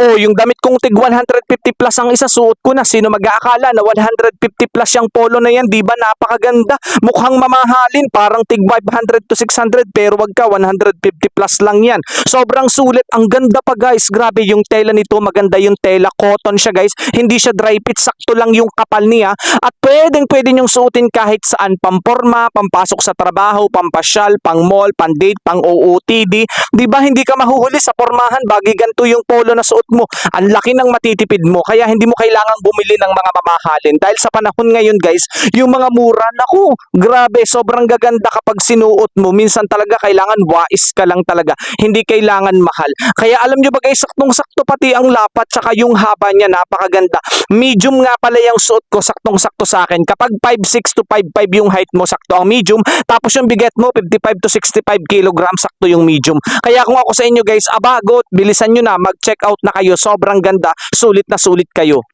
Oh, yung damit kong tig 150 plus ang isa, suot ko na. Sino mag-aakala na 150 plus yung polo na yan? Di ba napakaganda? Mukhang mamahalin, parang tig 500 to 600, pero wag ka, 150 plus lang yan. Sobrang sulit, ang ganda pa guys. Grabe yung tela nito, maganda yung tela, cotton siya guys. Hindi siya dry fit, sakto lang yung kapal niya. At pwede nyong suotin kahit saan, pamporma, pampasok sa trabaho, pampasyal, pang mall, pang date, pang OOTD. Di ba hindi ka mahuhuli sa pormahan, bagi ganito yung polo na suot mo, ang laki ng matitipid mo, kaya hindi mo kailangang bumili ng mga mamahalin. Dahil sa panahon ngayon guys, yung mga mura, naku, grabe, sobrang gaganda kapag sinuot mo. Minsan talaga kailangan wais ka lang talaga, hindi kailangan mahal. Kaya alam nyo ba guys, saktong-sakto pati ang lapat, tsaka yung haba niya, napakaganda. Medium nga pala yung suot ko, saktong-sakto sa akin. Kapag 5'6 to 5'5 yung height mo, sakto ang medium. Tapos yung bigat mo, 55 to 65 kilogram, sakto yung medium. Kaya kung ako sa inyo guys, abagot, bilisan nyo na, mag-check out na kayo. Sobrang ganda, sulit na sulit kayo.